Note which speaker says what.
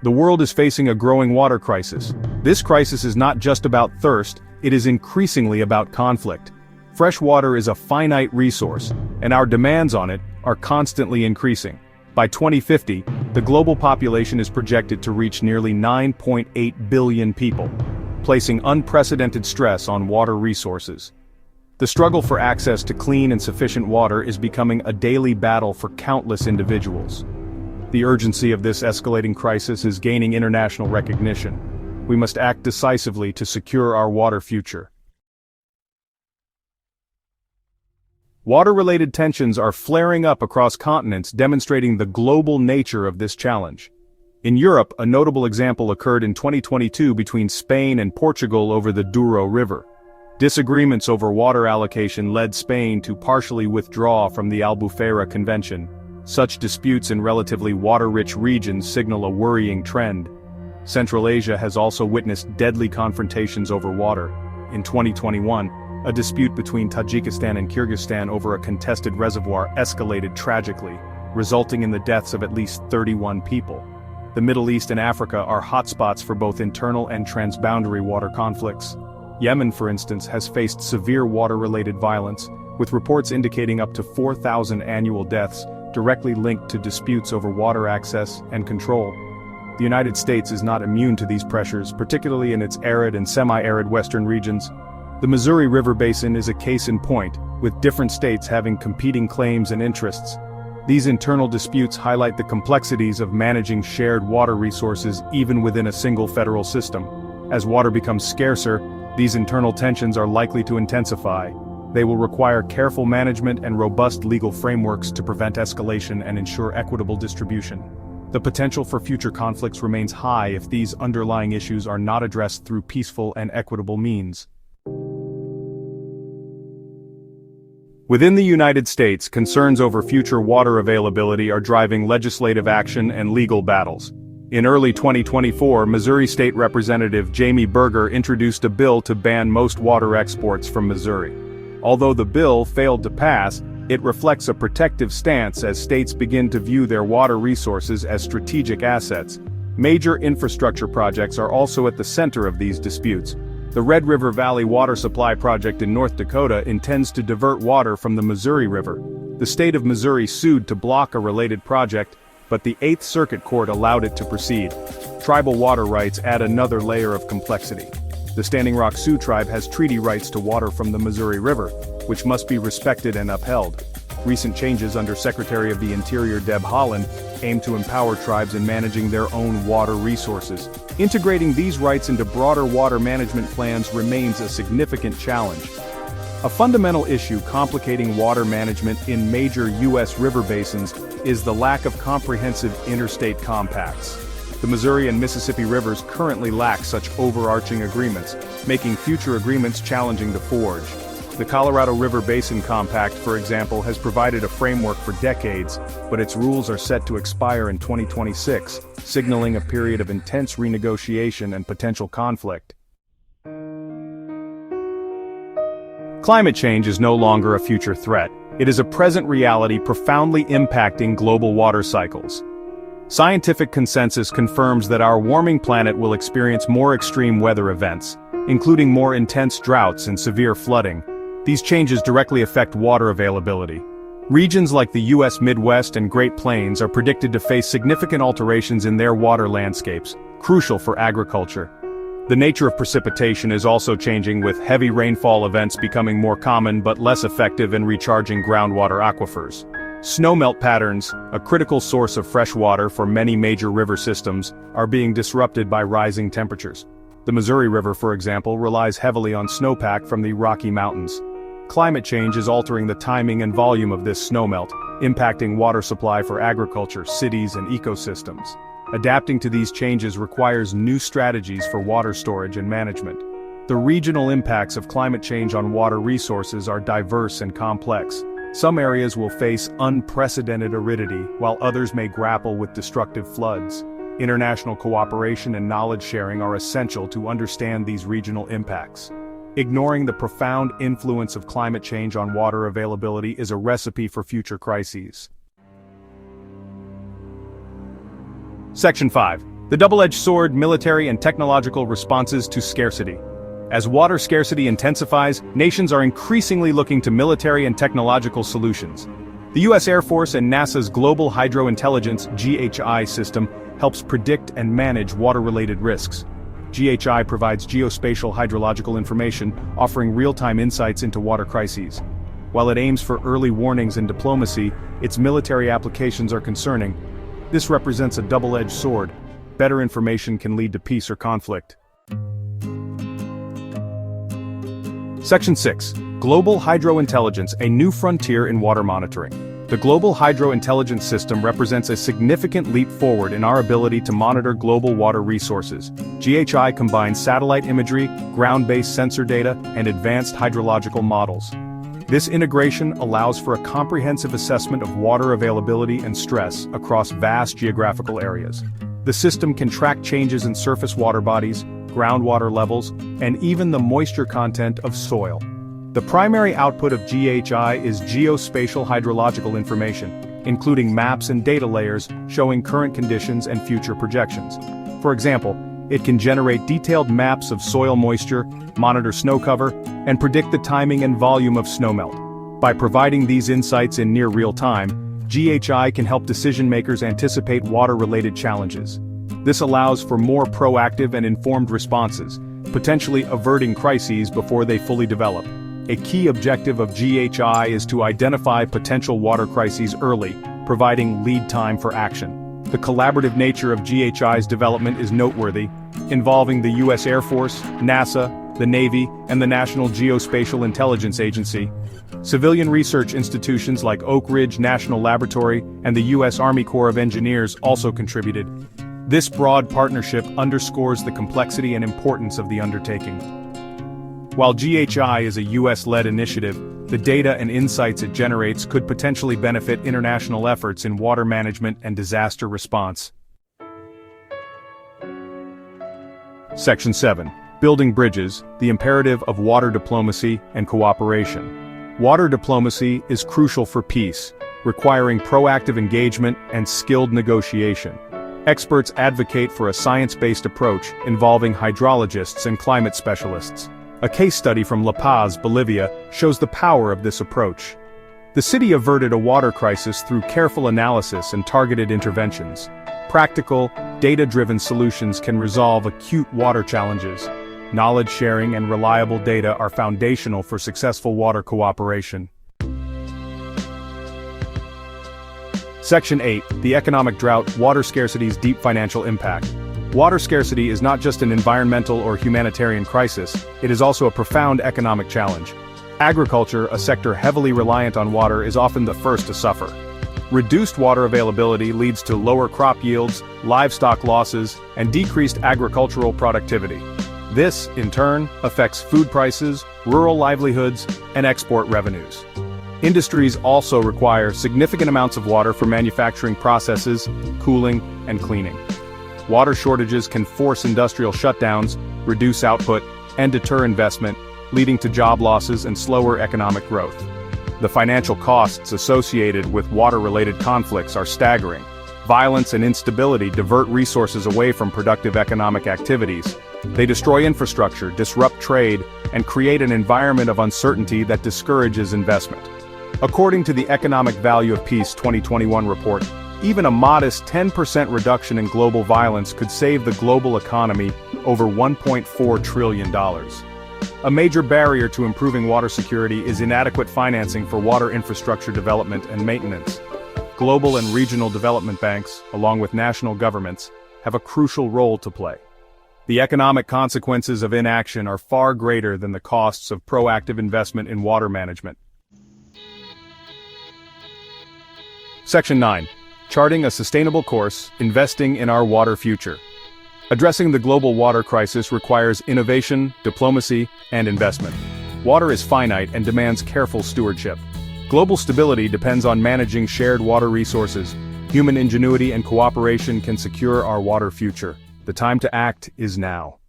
Speaker 1: The world is facing a growing water crisis. This crisis is not just about thirst, it is increasingly about conflict. Fresh water is a finite resource, and our demands on it are constantly increasing. By 2050, the global population is projected to reach nearly 9.8 billion people, placing unprecedented stress on water resources. The struggle for access to clean and sufficient water is becoming a daily battle for countless individuals. The urgency of this escalating crisis is gaining international recognition. We must act decisively to secure our water future. Water-related tensions are flaring up across continents, demonstrating the global nature of this challenge. In Europe, a notable example occurred in 2022 between Spain and Portugal over the Douro River. Disagreements over water allocation led Spain to partially withdraw from the Albufeira Convention. Such disputes in relatively water-rich regions signal a worrying trend. Central Asia has also witnessed deadly confrontations over water. In 2021, a dispute between Tajikistan and Kyrgyzstan over a contested reservoir escalated tragically, resulting in the deaths of at least 31 people. The Middle East and Africa are hotspots for both internal and transboundary water conflicts. Yemen, for instance, has faced severe water-related violence, with reports indicating up to 4,000 annual deaths, directly linked to disputes over water access and control. The United States is not immune to these pressures, particularly in its arid and semi-arid western regions. The Missouri River Basin is a case in point, with different states having competing claims and interests. These internal disputes highlight the complexities of managing shared water resources even within a single federal system. As water becomes scarcer, these internal tensions are likely to intensify. They will require careful management and robust legal frameworks to prevent escalation and ensure equitable distribution. The potential for future conflicts remains high if these underlying issues are not addressed through peaceful and equitable means. Within the United States, concerns over future water availability are driving legislative action and legal battles. In early 2024, Missouri State Representative Jamie Berger introduced a bill to ban most water exports from Missouri. Although the bill failed to pass, it reflects a protective stance as states begin to view their water resources as strategic assets. Major infrastructure projects are also at the center of these disputes. The Red River Valley Water Supply Project in North Dakota intends to divert water from the Missouri River. The state of Missouri sued to block a related project, but the Eighth Circuit Court allowed it to proceed. Tribal water rights add another layer of complexity. The Standing Rock Sioux Tribe has treaty rights to water from the Missouri River, which must be respected and upheld. Recent changes under Secretary of the Interior Deb Haaland aim to empower tribes in managing their own water resources. Integrating these rights into broader water management plans remains a significant challenge. A fundamental issue complicating water management in major U.S. river basins is the lack of comprehensive interstate compacts. The Missouri and Mississippi rivers currently lack such overarching agreements, making future agreements challenging to forge. The Colorado River Basin Compact, for example, has provided a framework for decades, but its rules are set to expire in 2026, signaling a period of intense renegotiation and potential conflict. Climate change is no longer a future threat. It is a present reality profoundly impacting global water cycles. Scientific consensus confirms that our warming planet will experience more extreme weather events, including more intense droughts and severe flooding. These changes directly affect water availability. Regions like the U.S. Midwest and Great Plains are predicted to face significant alterations in their water landscapes, crucial for agriculture. The nature of precipitation is also changing, with heavy rainfall events becoming more common but less effective in recharging groundwater aquifers. Snowmelt patterns, a critical source of fresh water for many major river systems, are being disrupted by rising temperatures. The Missouri River, for example, relies heavily on snowpack from the Rocky Mountains. Climate change is altering the timing and volume of this snowmelt, impacting water supply for agriculture, cities, and ecosystems. Adapting to these changes requires new strategies for water storage and management. The regional impacts of climate change on water resources are diverse and complex. Some areas will face unprecedented aridity, while others may grapple with destructive floods. International cooperation and knowledge sharing are essential to understand these regional impacts. Ignoring the profound influence of climate change on water availability is a recipe for future crises. Section 5. The double-edged sword: military and technological responses to scarcity. As water scarcity intensifies, nations are increasingly looking to military and technological solutions. The U.S. Air Force and NASA's Global Hydro Intelligence (GHI) system helps predict and manage water-related risks. GHI provides geospatial hydrological information, offering real-time insights into water crises. While it aims for early warnings and diplomacy, its military applications are concerning. This represents a double-edged sword. Better information can lead to peace or conflict. Section 6. Global Hydro Intelligence, a new frontier in water monitoring. The Global Hydro Intelligence System represents a significant leap forward in our ability to monitor global water resources. GHI combines satellite imagery, ground-based sensor data, and advanced hydrological models. This integration allows for a comprehensive assessment of water availability and stress across vast geographical areas. The system can track changes in surface water bodies, groundwater levels, and even the moisture content of soil. The primary output of GHI is geospatial hydrological information, including maps and data layers showing current conditions and future projections. For example, it can generate detailed maps of soil moisture, monitor snow cover, and predict the timing and volume of snowmelt. By providing these insights in near real time, GHI can help decision-makers anticipate water-related challenges. This allows for more proactive and informed responses, potentially averting crises before they fully develop. A key objective of GHI is to identify potential water crises early, providing lead time for action. The collaborative nature of GHI's development is noteworthy, involving the U.S. Air Force, NASA, the Navy, and the National Geospatial Intelligence Agency. Civilian research institutions like Oak Ridge National Laboratory and the U.S. Army Corps of Engineers also contributed. This broad partnership underscores the complexity and importance of the undertaking. While GHI is a U.S.-led initiative, the data and insights it generates could potentially benefit international efforts in water management and disaster response. Section 7. Building bridges, the imperative of water diplomacy and cooperation. Water diplomacy is crucial for peace, requiring proactive engagement and skilled negotiation. Experts advocate for a science-based approach involving hydrologists and climate specialists. A case study from La Paz, Bolivia, shows the power of this approach. The city averted a water crisis through careful analysis and targeted interventions. Practical, data-driven solutions can resolve acute water challenges. Knowledge sharing and reliable data are foundational for successful water cooperation. Section 8. The economic drought, water scarcity's deep financial impact. Water scarcity is not just an environmental or humanitarian crisis, it is also a profound economic challenge. Agriculture, a sector heavily reliant on water, is often the first to suffer. Reduced water availability leads to lower crop yields, livestock losses, and decreased agricultural productivity. This, in turn, affects food prices, rural livelihoods, and export revenues. Industries also require significant amounts of water for manufacturing processes, cooling, and cleaning. Water shortages can force industrial shutdowns, reduce output, and deter investment, leading to job losses and slower economic growth. The financial costs associated with water-related conflicts are staggering. Violence and instability divert resources away from productive economic activities. They destroy infrastructure, disrupt trade, and create an environment of uncertainty that discourages investment. According to the Economic Value of Peace 2021 report, even a modest 10% reduction in global violence could save the global economy over $1.4 trillion. A major barrier to improving water security is inadequate financing for water infrastructure development and maintenance. Global and regional development banks, along with national governments, have a crucial role to play. The economic consequences of inaction are far greater than the costs of proactive investment in water management. Section 9. Charting a sustainable course, investing in our water future. Addressing the global water crisis requires innovation, diplomacy, and investment. Water is finite and demands careful stewardship. Global stability depends on managing shared water resources. Human ingenuity and cooperation can secure our water future. The time to act is now.